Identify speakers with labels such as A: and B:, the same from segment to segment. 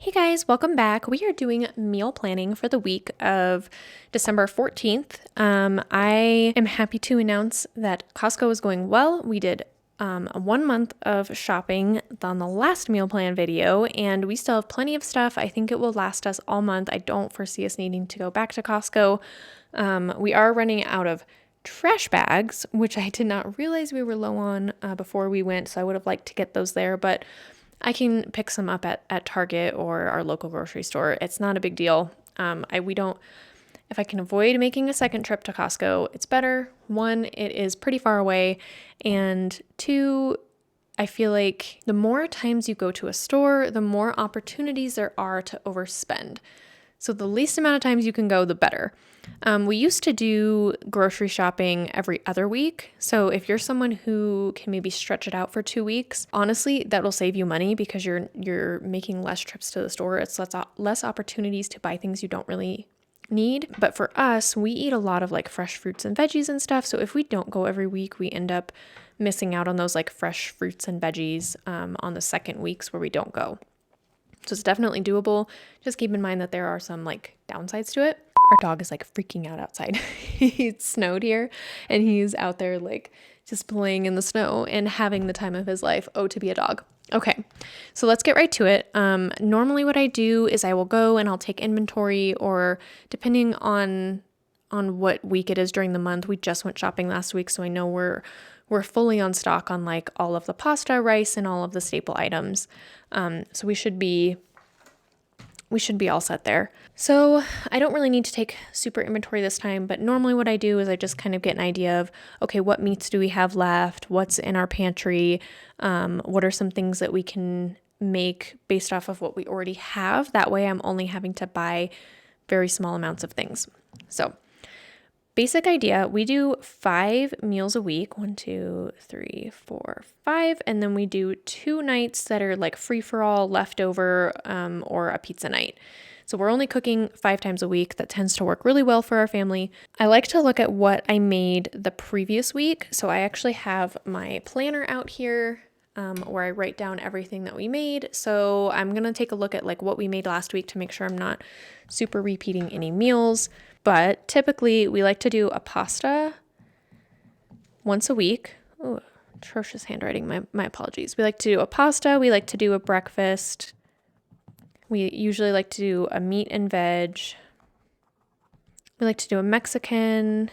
A: Hey guys, welcome back. We are doing meal planning for the week of December 14th. I am happy to announce that Costco is going well. We did a 1 month of shopping on the last meal plan video, and we still have plenty of stuff. I think it will last us all month. I don't foresee us needing to go back to Costco. We are running out of trash bags, which I did not realize we were low on before we went, so I would have liked to get those there, but I can pick some up at Target or our local grocery store. It's not a big deal. If I can avoid making a second trip to Costco, it's better. One, it is pretty far away. And two, I feel like the more times you go to a store, the more opportunities there are to overspend. So the least amount of times you can go, the better. We used to do grocery shopping every other week. So if you're someone who can maybe stretch it out for 2 weeks, honestly, that will save you money because you're making less trips to the store. It's less opportunities to buy things you don't really need. But for us, we eat a lot of like fresh fruits and veggies and stuff. So if we don't go every week, we end up missing out on those like fresh fruits and veggies on the second weeks where we don't go. So it's definitely doable. Just keep in mind that there are some like downsides to it. Our dog is like freaking out outside. It snowed here and he's out there like just playing in the snow and having the time of his life. Oh, to be a dog. Okay, so let's get right to it. Normally what I do is I will go and I'll take inventory, or depending on what week it is during the month. We just went shopping last week, so I know we're fully on stock on like all of the pasta, rice, and all of the staple items. So we should be all set there. So I don't really need to take super inventory this time, but normally what I do is I just kind of get an idea of, okay, what meats do we have left? What's in our pantry? What are some things that we can make based off of what we already have? That way I'm only having to buy very small amounts of things. So basic idea, we do 5 meals a week, 1, 2, 3, 4, 5, and then we do 2 nights that are like free for all, leftover, or a pizza night. So we're only cooking 5 times a week. That tends to work really well for our family. I like to look at what I made the previous week. So I actually have my planner out here where I write down everything that we made. So I'm going to take a look at like what we made last week to make sure I'm not super repeating any meals. But typically we like to do a pasta once a week. Oh, atrocious handwriting. My apologies. We like to do a pasta. We like to do a breakfast. We usually like to do a meat and veg. We like to do a Mexican.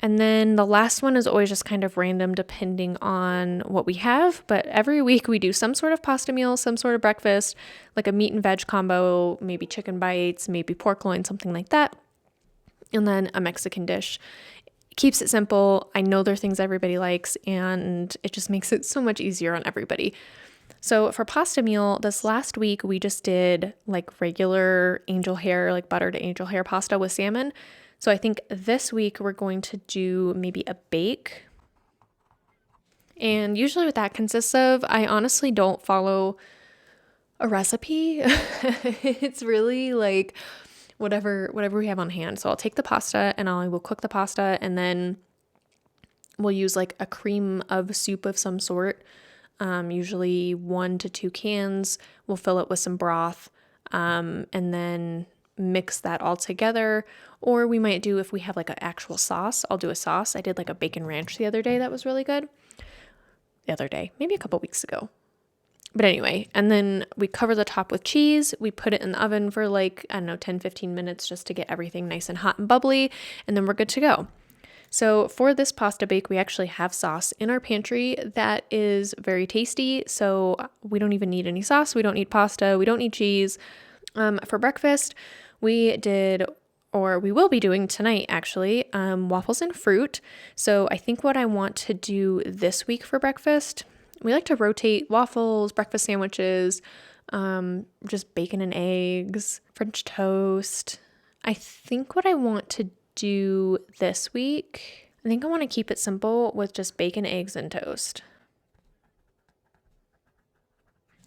A: And then the last one is always just kind of random depending on what we have. But every week we do some sort of pasta meal, some sort of breakfast, like a meat and veg combo, maybe chicken bites, maybe pork loin, something like that. And then a Mexican dish. It keeps it simple. I know they're things everybody likes, and it just makes it so much easier on everybody. So for pasta meal, this last week we just did like regular angel hair, like buttered angel hair pasta with salmon. So I think this week we're going to do maybe a bake. And usually what that consists of, I honestly don't follow a recipe. It's really like whatever we have on hand. So I'll take the pasta and I will cook the pasta, and then we'll use like a cream of soup of some sort. Usually 1 to 2 cans. We'll fill it with some broth, and then mix that all together. Or we might do, if we have like an actual sauce, I'll do a sauce. I did like a bacon ranch the other day that was really good. The other day, maybe a couple weeks ago. But anyway, and then we cover the top with cheese. We put it in the oven for like, 10, 15 minutes just to get everything nice and hot and bubbly, and then we're good to go. So for this pasta bake, we actually have sauce in our pantry that is very tasty. So we don't even need any sauce. We don't need pasta. We don't need cheese. For breakfast, we did, or we will be doing tonight actually, waffles and fruit. So I think what I want to do this week for breakfast, we like to rotate waffles, breakfast sandwiches, just bacon and eggs, French toast. I think what I want to do this week, I think I want to keep it simple with just bacon, eggs, and toast.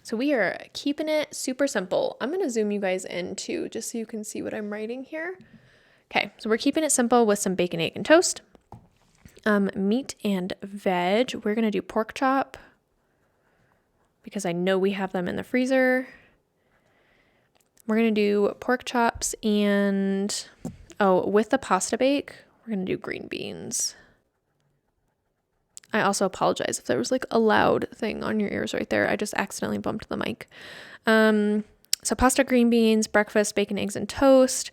A: So we are keeping it super simple. I'm going to zoom you guys in too, just so you can see what I'm writing here. Okay, so we're keeping it simple with some bacon, egg, and toast. Meat and veg, we're going to do pork chop because I know we have them in the freezer. We're going to do pork chops and, with the pasta bake, we're going to do green beans. I also apologize if there was like a loud thing on your ears right there. I just accidentally bumped the mic. So pasta, green beans, breakfast, bacon, eggs, and toast.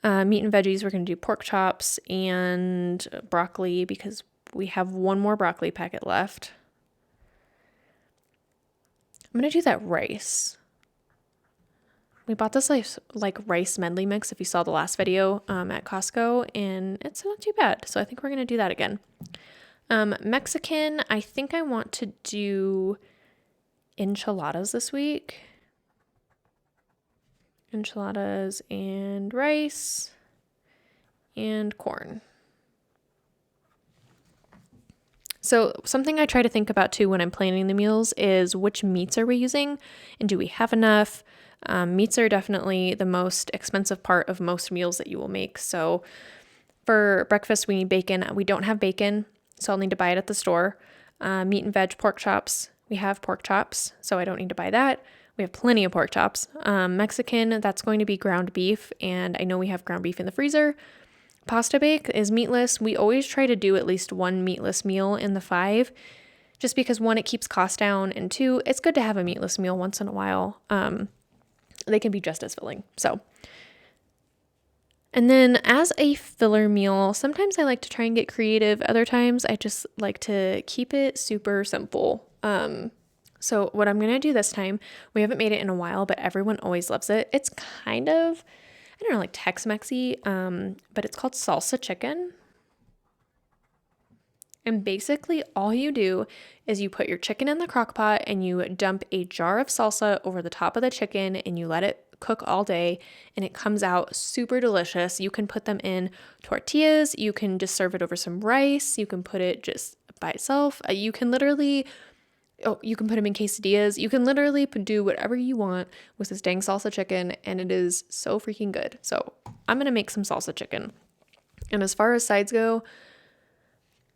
A: Meat and veggies, we're going to do pork chops and broccoli because we have one more broccoli packet left. I'm going to do that rice. We bought this like rice medley mix, if you saw the last video, at Costco, and it's not too bad. So I think we're going to do that again. Mexican, I think I want to do enchiladas this week. Enchiladas and rice and corn. So something I try to think about too when I'm planning the meals is which meats are we using and do we have enough? Meats are definitely the most expensive part of most meals that you will make. So for breakfast, we need bacon. We don't have bacon, so I'll need to buy it at the store. Meat and veg, pork chops. We have pork chops, so I don't need to buy that. We have plenty of pork chops. Mexican, that's going to be ground beef, and I know we have ground beef in the freezer. Pasta bake is meatless. We always try to do at least one meatless meal in the 5, just because 1, it keeps costs down, and 2, it's good to have a meatless meal once in a while. They can be just as filling. So, and then as a filler meal, sometimes I like to try and get creative. Other times I just like to keep it super simple. So what I'm going to do this time, we haven't made it in a while, but everyone always loves it. It's kind of, I don't know, like Tex-Mexy, but it's called salsa chicken. And basically all you do is you put your chicken in the crock pot and you dump a jar of salsa over the top of the chicken and you let it cook all day and it comes out super delicious. You can put them in tortillas. You can just serve it over some rice. You can put it just by itself. You can literally, you can put them in quesadillas. You can literally do whatever you want with this dang salsa chicken and it is so freaking good. So I'm going to make some salsa chicken. And as far as sides go,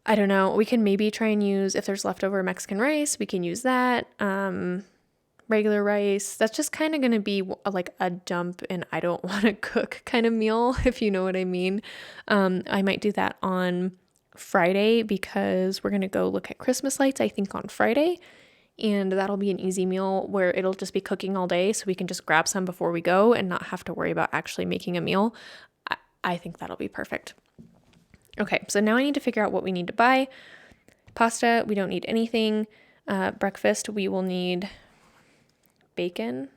A: I don't know. We can maybe try and use, if there's leftover Mexican rice, we can use that. Regular rice. That's just kind of going to be like a dump and I don't want to cook kind of meal, if you know what I mean. I might do that on Friday because we're going to go look at Christmas lights, I think on Friday. And that'll be an easy meal where it'll just be cooking all day. So we can just grab some before we go and not have to worry about actually making a meal. I think that'll be perfect. Okay, so now I need to figure out what we need to buy. Pasta, we don't need anything. Breakfast, we will need bacon.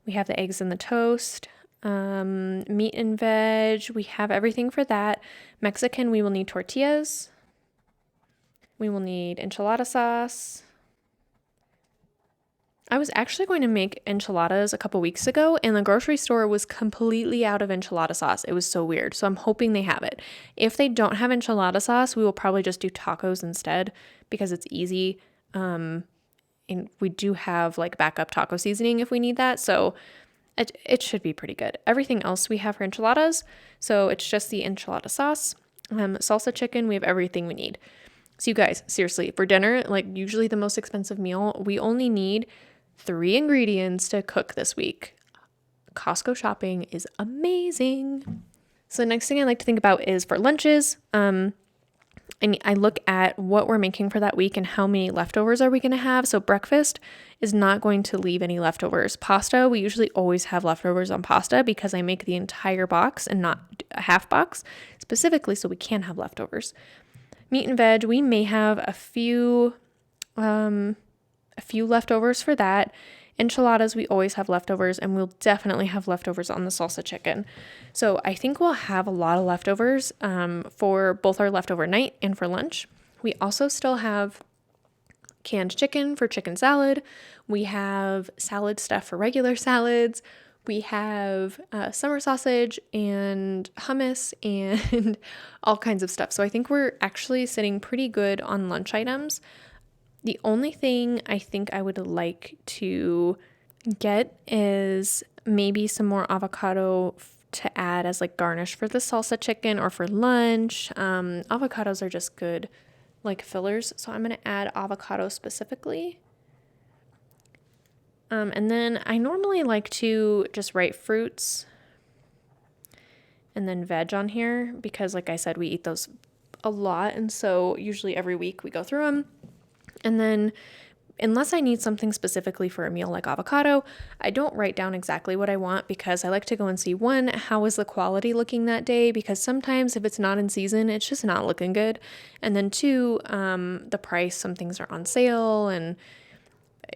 A: We have the eggs and the toast. Meat and veg, we have everything for that. Mexican, we will need tortillas. We will need enchilada sauce. I was actually going to make enchiladas a couple weeks ago and the grocery store was completely out of enchilada sauce. It was so weird. So I'm hoping they have it. If they don't have enchilada sauce, we will probably just do tacos instead because it's easy. And we do have like backup taco seasoning if we need that. So it should be pretty good. Everything else we have for enchiladas. So it's just the enchilada sauce. Salsa chicken, we have everything we need. So you guys, seriously, for dinner, like usually the most expensive meal, we only need 3 ingredients to cook this week. Costco shopping is amazing. So the next thing I like to think about is for lunches. And I look at what we're making for that week and how many leftovers are we going to have. So breakfast is not going to leave any leftovers. Pasta, we usually always have leftovers on pasta because I make the entire box and not a half box specifically so we can have leftovers. Meat and veg, we may have a few leftovers for that. Enchiladas, we always have leftovers and we'll definitely have leftovers on the salsa chicken. So I think we'll have a lot of leftovers for both our leftover night and for lunch. We also still have canned chicken for chicken salad. We have salad stuff for regular salads. We have summer sausage and hummus and all kinds of stuff. So I think we're actually sitting pretty good on lunch items. The only thing I think I would like to get is maybe some more avocado to add as like garnish for the salsa chicken or for lunch. Avocados are just good like fillers. So I'm going to add avocado specifically. And then I normally like to just write fruits and then veg on here because, like I said, we eat those a lot. And so usually every week we go through them. And then unless I need something specifically for a meal like avocado, I don't write down exactly what I want because I like to go and see, one, how is the quality looking that day? Because sometimes if it's not in season, it's just not looking good. And then two, the price, some things are on sale and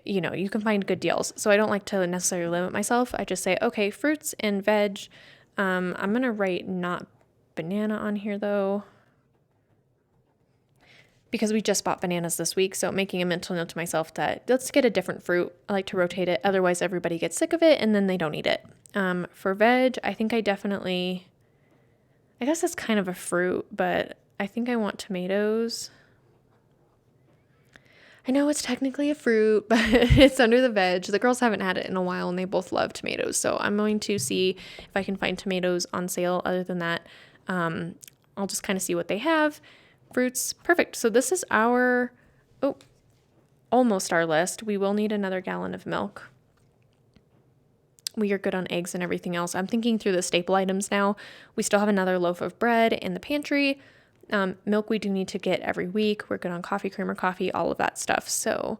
A: you can find good deals. So I don't like to necessarily limit myself. I just say, okay, fruits and veg. I'm going to write not banana on here though, because we just bought bananas this week. So making a mental note to myself that let's get a different fruit. I like to rotate it. Otherwise everybody gets sick of it and then they don't eat it. For veg, I think I guess that's kind of a fruit, but I think I want tomatoes. I know it's technically a fruit, but it's under the veg. The girls haven't had it in a while and they both love tomatoes. So I'm going to see if I can find tomatoes on sale. Other than that, I'll just kind of see what they have. Fruits, perfect. So this is almost our list. We will need another gallon of milk. We are good on eggs and everything else. I'm thinking through the staple items now. We still have another loaf of bread in the pantry. Milk we do need to get every week. We're good on coffee, creamer coffee, all of that stuff. So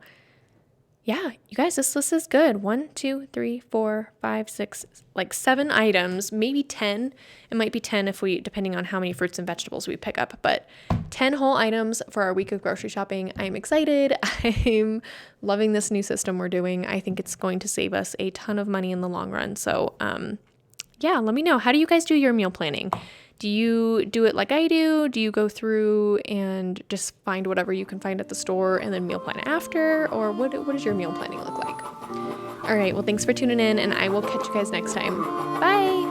A: yeah, you guys, this list is good. 1, 2, 3, 4, 5, 6, like 7 items, maybe 10. It might be 10 depending on how many fruits and vegetables we pick up, but 10 whole items for our week of grocery shopping. I'm excited. I'm loving this new system we're doing. I think it's going to save us a ton of money in the long run. So, yeah, let me know. How do you guys do your meal planning? Do you do it like I do? Do you go through and just find whatever you can find at the store and then meal plan after? Or what does your meal planning look like? All right, well, thanks for tuning in, and I will catch you guys next time. Bye!